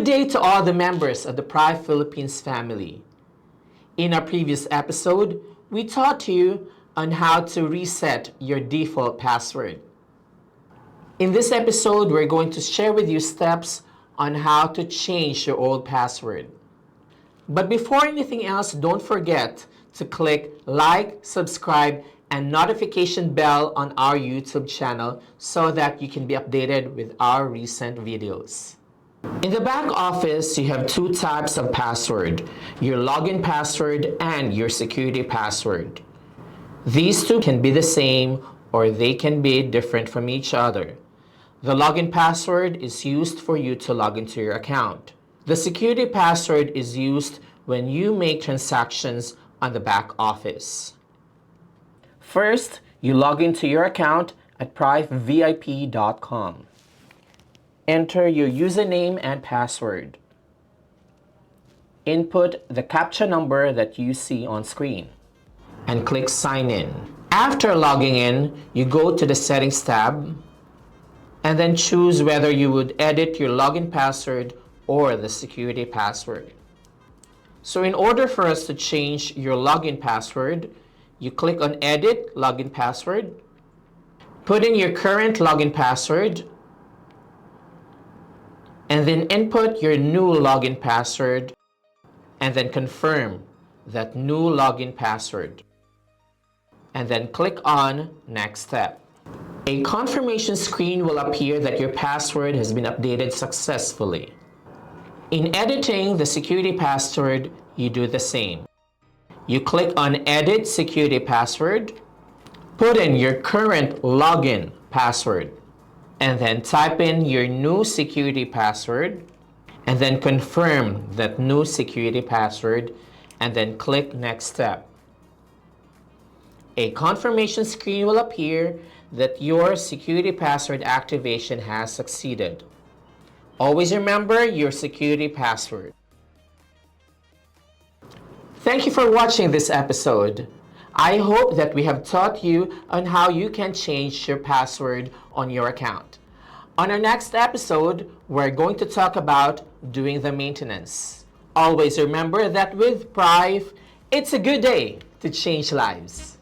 Good day to all the members of the Pride Philippines family. In our previous episode, we taught you on how to reset your default password. In this episode, we're going to share with you steps on how to change your old password. But before anything else, don't forget to click like, subscribe, and notification bell on our YouTube channel so that you can be updated with our recent videos. In the back office, you have two types of password, your login password and your security password. These two can be the same or they can be different from each other. The login password is used for you to log into your account. The security password is used when you make transactions on the back office. First, you log into your account at privevip.com. Enter your username and password. Input the CAPTCHA number that you see on screen and click Sign In. After logging in, you go to the Settings tab and then choose whether you would edit your login password or the security password. So in order for us to change your login password, you click on Edit Login Password, put in your current login password, and then input your new login password, and then confirm that new login password. And then click on Next Step. A confirmation screen will appear that your password has been updated successfully. In editing the security password, you do the same. You click on Edit Security Password, put in your current login password, and then type in your new security password, and then confirm that new security password, and then click Next Step. A confirmation screen will appear that your security password activation has succeeded. Always remember your security password. Thank you for watching this episode. I hope that we have taught you on how you can change your password on your account. On our next episode, we're going to talk about doing the maintenance. Always remember that with Prive, it's a good day to change lives.